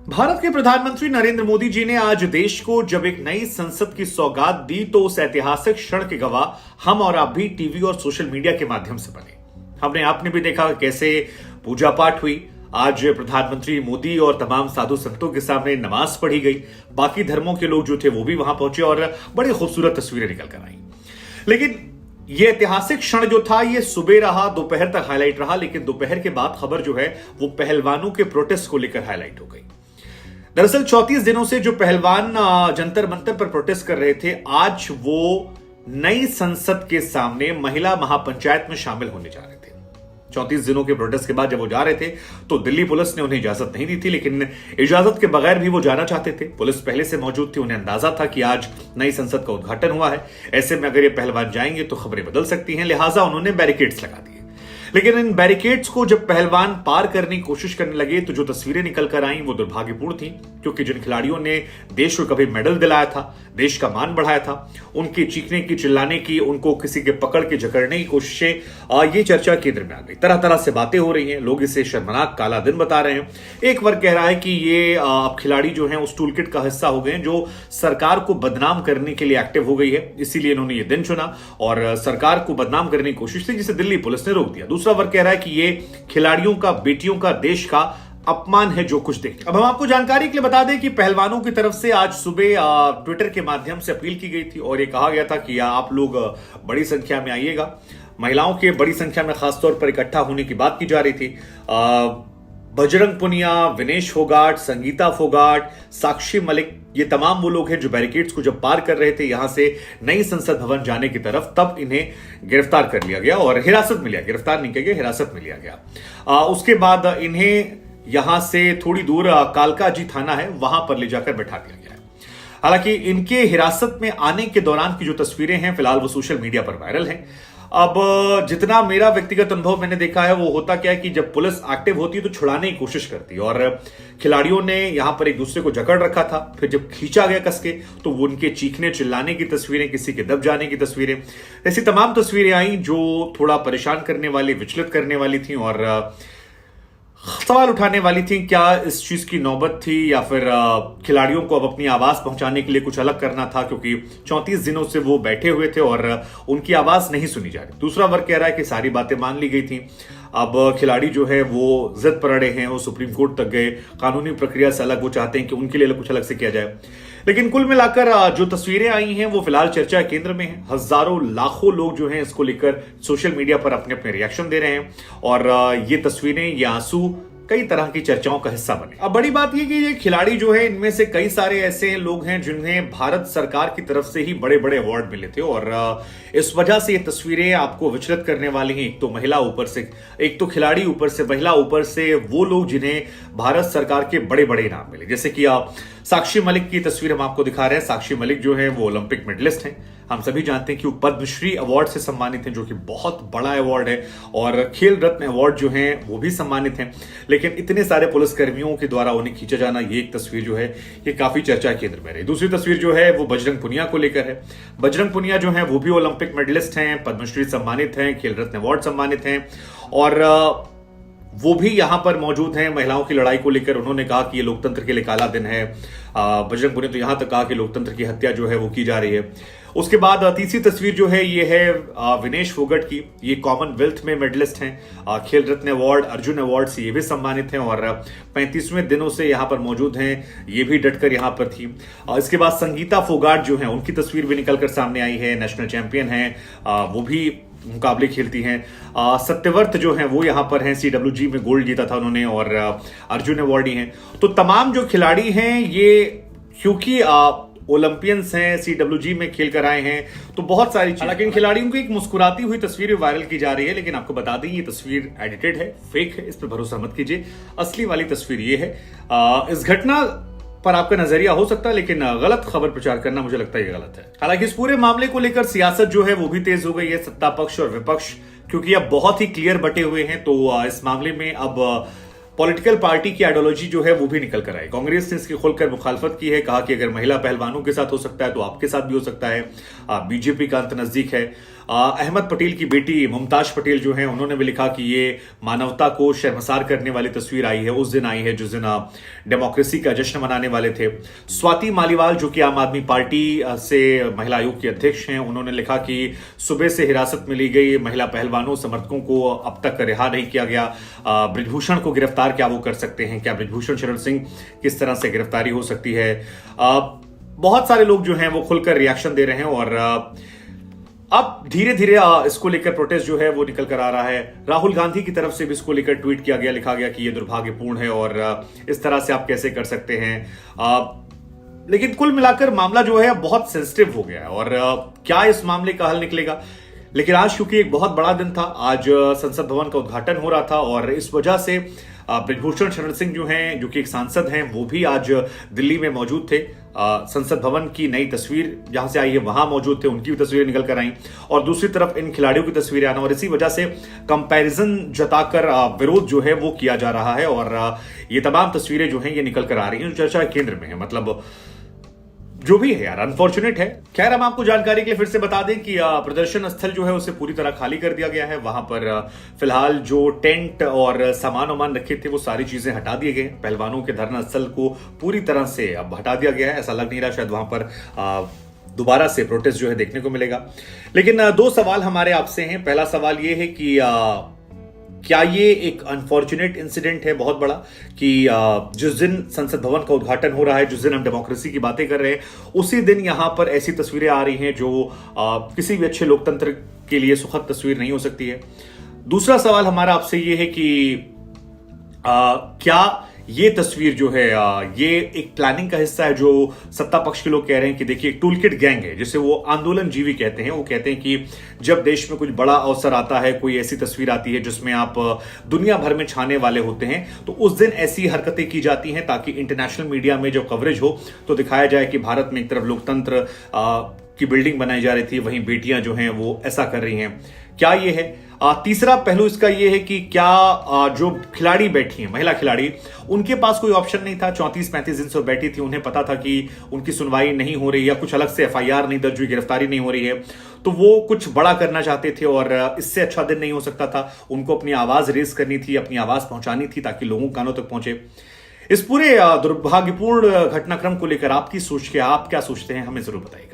भारत के प्रधानमंत्री नरेंद्र मोदी जी ने आज देश को जब एक नई संसद की सौगात दी तो उस ऐतिहासिक क्षण के गवाह हम और आप भी टीवी और सोशल मीडिया के माध्यम से बने। हमने आपने भी देखा कैसे पूजा पाठ हुई। आज प्रधानमंत्री मोदी और तमाम साधु संतों के सामने नमाज पढ़ी गई। बाकी धर्मों के लोग जो थे वो भी वहां पहुंचे और बड़ी खूबसूरत तस्वीरें निकल कर आई। लेकिन यह ऐतिहासिक क्षण जो था ये सुबह रहा, दोपहर तक हाईलाइट रहा, लेकिन दोपहर के बाद खबर जो है वो पहलवानों के प्रोटेस्ट को लेकर हाईलाइट हो गई। दरअसल 34 दिनों से जो पहलवान जंतर मंतर पर प्रोटेस्ट कर रहे थे, आज वो नई संसद के सामने महिला महापंचायत में शामिल होने जा रहे थे। 34 दिनों के प्रोटेस्ट के बाद जब वो जा रहे थे तो दिल्ली पुलिस ने उन्हें इजाजत नहीं दी थी, लेकिन इजाजत के बगैर भी वो जाना चाहते थे। पुलिस पहले से मौजूद थी, उन्हें अंदाजा था कि आज नई संसद का उद्घाटन हुआ है। ऐसे में अगर ये पहलवान जाएंगे तो खबरें बदल सकती हैं, लिहाजा उन्होंने बैरिकेड्स लगा दिए। लेकिन इन बैरिकेड्स को जब पहलवान पार करने की कोशिश करने लगे तो जो तस्वीरें निकल कर आईं वो दुर्भाग्यपूर्ण थी, क्योंकि जिन खिलाड़ियों ने देश को कभी मेडल दिलाया था, देश का मान बढ़ाया था, उनके चीखने की, चिल्लाने की, उनको किसी के पकड़ के जकड़ने की कोशिशें ये चर्चा केंद्र में आ गई। तरह तरह से बातें हो रही हैं, लोग इसे शर्मनाक काला दिन बता रहे हैं। एक वर्ग कह रहा है कि ये अब खिलाड़ी जो हैं उस टूलकिट का हिस्सा हो गए हैं जो सरकार को बदनाम करने के लिए एक्टिव हो गई है, इसीलिए इन्होंने ये दिन चुना और सरकार को बदनाम करने की कोशिश थी, जिसे दिल्ली पुलिस ने रोक दिया। दूसरा वर्ग कह रहा है कि ये खिलाड़ियों का, बेटियों का, देश का अपमान है जो कुछ देख। अब हम आपको जानकारी के लिए बता दें कि पहलवानों की तरफ से आज सुबह ट्विटर के माध्यम से अपील की गई थी और ये कहा गया था कि आप लोग बड़ी संख्या में आइएगा। महिलाओं के बड़ी संख्या में खासतौर पर इकट्ठा होने की बात की जा रही थी। बजरंग पुनिया, विनेश फोगाट, संगीता फोगाट, साक्षी मलिक, ये तमाम वो लोग हैं जो बैरिकेड्स को जब पार कर रहे थे यहां से नई संसद भवन जाने की तरफ, तब इन्हें गिरफ्तार कर लिया गया और हिरासत में लिया। गिरफ्तार नहीं किया गया, हिरासत में लिया गया। उसके बाद इन्हें यहां से थोड़ी दूर कालकाजी थाना है, वहां पर ले जाकर बैठा दिया गया है। हालांकि इनके हिरासत में आने के दौरान की जो तस्वीरें हैं फिलहाल वो सोशल मीडिया पर वायरल हैं। अब जितना मेरा व्यक्तिगत अनुभव मैंने देखा है वो होता क्या है कि जब पुलिस एक्टिव होती है तो छुड़ाने की कोशिश करती है और खिलाड़ियों ने यहां पर एक दूसरे को जकड़ रखा था। फिर जब खींचा गया कसके तो वो उनके चीखने चिल्लाने की तस्वीरें, किसी के दब जाने की तस्वीरें, ऐसी तमाम तस्वीरें आई जो थोड़ा परेशान करने वाली, विचलित करने वाली थी और सवाल उठाने वाली थी। क्या इस चीज की नौबत थी या फिर खिलाड़ियों को अब अपनी आवाज पहुंचाने के लिए कुछ अलग करना था, क्योंकि 34 दिनों से वो बैठे हुए थे और उनकी आवाज नहीं सुनी जा रही। दूसरा वर्ग कह रहा है कि सारी बातें मान ली गई थी, अब खिलाड़ी जो है वो जिद पर अड़े हैं, वो सुप्रीम कोर्ट तक गए, कानूनी प्रक्रिया से अलग वो चाहते हैं कि उनके लिए कुछ अलग से किया जाए। लेकिन कुल मिलाकर जो तस्वीरें आई हैं वो फिलहाल चर्चा केंद्र में हैं। हजारों लाखों लोग जो हैं इसको लेकर सोशल मीडिया पर अपने अपने रिएक्शन दे रहे हैं और ये तस्वीरें, ये आंसू कई तरह की चर्चाओं का हिस्सा बने। अब बड़ी बात यह कि ये खिलाड़ी जो है इनमें से कई सारे ऐसे लोग हैं जिन्हें भारत सरकार की तरफ से ही बड़े बड़े अवार्ड मिले थे और इस वजह से ये तस्वीरें आपको विचलित करने वाली हैं। एक तो महिला, ऊपर से एक तो खिलाड़ी, ऊपर से महिला, ऊपर से वो लोग जिन्हें भारत सरकार के बड़े बड़े इनाम मिले। जैसे कि साक्षी मलिक की तस्वीर हम आपको दिखा रहे हैं। साक्षी मलिक जो है वो ओलंपिक मेडलिस्ट हैं। हम सभी जानते हैं कि वो पद्मश्री अवार्ड से सम्मानित हैं, जो कि बहुत बड़ा अवार्ड है, और खेल रत्न अवार्ड जो है वो भी सम्मानित हैं। लेकिन इतने सारे पुलिसकर्मियों के द्वारा उन्हें खींचा जाना, ये एक तस्वीर जो है ये काफी चर्चा केंद्र में रही। दूसरी तस्वीर जो है वो बजरंग पुनिया को लेकर है। बजरंग पुनिया जो है वो भी ओलंपिक मेडलिस्ट हैं, पद्मश्री सम्मानित हैं, खेल रत्न अवार्ड सम्मानित हैं और वो भी यहां पर मौजूद हैं। महिलाओं की लड़ाई को लेकर उन्होंने कहा कि ये लोकतंत्र के लिए काला दिन है। बजरंग पुनिया तो यहां तक कहा कि लोकतंत्र की हत्या जो है वो की जा रही है। उसके बाद तीसरी तस्वीर जो है ये है विनेश फोगट की। ये कॉमनवेल्थ में मेडलिस्ट हैं, खेल रत्न अवार्ड, अर्जुन अवार्ड से ये भी सम्मानित हैं और 35वें दिनों से यहां पर मौजूद हैं। ये भी डटकर यहां पर थी। इसके बाद संगीता फोगाट जो है उनकी तस्वीर भी निकलकर सामने आई है। नेशनल चैंपियन हैं, वो भी मुकाबले खेलती हैं। सत्यवर्त जो हैं वो यहां पर हैं, CWG में गोल्ड जीता था उन्होंने और अर्जुन अवार्डी हैं। तो तमाम जो खिलाड़ी हैं ये क्योंकि ओलंपियंस हैं, CWG में खेल कर आए हैं, तो बहुत सारी चीजें। हालांकि इन खिलाड़ियों की एक मुस्कुराती हुई तस्वीर वायरल की जा रही है, लेकिन आपको बता दें ये तस्वीर एडिटेड है, फेक है, इस पर भरोसा मत कीजिए। असली वाली तस्वीर ये है। इस घटना पर आपका नजरिया हो सकता है, लेकिन गलत खबर प्रचार करना मुझे लगता है ये गलत है। हालांकि इस पूरे मामले को लेकर सियासत जो है वो भी तेज हो गई है, सत्ता पक्ष और विपक्ष, क्योंकि अब बहुत ही क्लियर बटे हुए हैं। तो इस मामले में अब पॉलिटिकल पार्टी की आइडियोलॉजी जो है वो भी निकल कर आई। कांग्रेस ने इसकी खुलकर मुखालफत की है, कहा कि अगर महिला पहलवानों के साथ हो सकता है तो आपके साथ भी हो सकता है। बीजेपी का अंत नजदीक है। अहमद पटेल की बेटी मुमताज पटेल जो है उन्होंने भी लिखा कि ये मानवता को शर्मसार करने वाली तस्वीर आई है, उस दिन आई है जिस दिन डेमोक्रेसी का जश्न मनाने वाले थे। स्वाति मालीवाल जो कि आम आदमी पार्टी से महिला आयोग की अध्यक्ष हैं, उन्होंने लिखा कि सुबह से हिरासत में ली गई महिला पहलवानों समर्थकों को अब तक रिहा नहीं किया गया। बृजभूषण को गिरफ्तार क्या वो कर सकते हैं, क्या बृजभूषण शरण सिंह किस तरह से गिरफ्तारी हो सकती है। बहुत सारे लोग जो हैं वो खुलकर रिएक्शन दे रहे हैं और अब धीरे धीरे इसको लेकर प्रोटेस्ट जो है वो निकल कर आ रहा है। राहुल गांधी की तरफ से भी इसको लेकर ट्वीट किया गया, लिखा गया कि ये दुर्भाग्यपूर्ण है और इस तरह से आप कैसे कर सकते हैं। लेकिन कुल मिलाकर मामला जो है बहुत सेंसिटिव हो गया है और क्या इस मामले का हल निकलेगा। लेकिन आज क्योंकि एक बहुत बड़ा दिन था, आज संसद भवन का उद्घाटन हो रहा था और इस वजह से बृजभूषण शरण सिंह जो हैं, जो कि एक सांसद हैं, वो भी आज दिल्ली में मौजूद थे। संसद भवन की नई तस्वीर जहां से आई है वहां मौजूद थे, उनकी भी तस्वीरें निकल कर आई और दूसरी तरफ इन खिलाड़ियों की तस्वीरें आना और इसी वजह से कंपैरिजन जताकर विरोध जो है वो किया जा रहा है और ये तमाम तस्वीरें जो हैं ये निकल कर आ रही हैं जो चर्चा के केंद्र में है। मतलब जो भी है यार, अनफॉर्चुनेट है। खैर, हम आपको जानकारी के लिए फिर से बता दें कि प्रदर्शन स्थल जो है उसे पूरी तरह खाली कर दिया गया है। वहां पर फिलहाल जो टेंट और सामान वामान रखे थे वो सारी चीजें हटा दिए गए। पहलवानों के धरना स्थल को पूरी तरह से अब हटा दिया गया है। ऐसा लग नहीं रहा शायद वहां पर दोबारा से प्रोटेस्ट जो है देखने को मिलेगा। लेकिन दो सवाल हमारे आपसे हैं। पहला सवाल ये है कि क्या ये एक अनफॉर्चुनेट इंसिडेंट है बहुत बड़ा कि जिस दिन संसद भवन का उद्घाटन हो रहा है, जिस दिन हम डेमोक्रेसी की बातें कर रहे हैं, उसी दिन यहां पर ऐसी तस्वीरें आ रही हैं जो किसी भी अच्छे लोकतंत्र के लिए सुखद तस्वीर नहीं हो सकती है। दूसरा सवाल हमारा आपसे ये है कि क्या ये तस्वीर जो है ये एक प्लानिंग का हिस्सा है। जो सत्ता पक्ष के लोग कह रहे हैं कि देखिए एक टूलकिट गैंग है, जिसे वो आंदोलन जीवी कहते हैं। वो कहते हैं कि जब देश में कुछ बड़ा अवसर आता है, कोई ऐसी तस्वीर आती है जिसमें आप दुनिया भर में छाने वाले होते हैं, तो उस दिन ऐसी हरकतें की जाती हैं ताकि इंटरनेशनल मीडिया में जब कवरेज हो तो दिखाया जाए कि भारत में एक तरफ लोकतंत्र की बिल्डिंग बनाई जा रही थी, वहीं बेटियां जो हैं वो ऐसा कर रही हैं। क्या ये है? तीसरा पहलू इसका ये है कि क्या जो खिलाड़ी बैठी हैं, महिला खिलाड़ी, उनके पास कोई ऑप्शन नहीं था। 34-35 दिन से बैठी थी, उन्हें पता था कि उनकी सुनवाई नहीं हो रही या कुछ अलग से FIR नहीं दर्ज हुई, गिरफ्तारी नहीं हो रही है, तो वो कुछ बड़ा करना चाहते थे और इससे अच्छा दिन नहीं हो सकता था। उनको अपनी आवाज रेज करनी थी, अपनी आवाज पहुंचानी थी ताकि लोगों के कानों तक पहुंचे। इस पूरे दुर्भाग्यपूर्ण घटनाक्रम को लेकर आपकी सोच क्या, आप क्या सोचते हैं, हमें जरूर बताइएगा।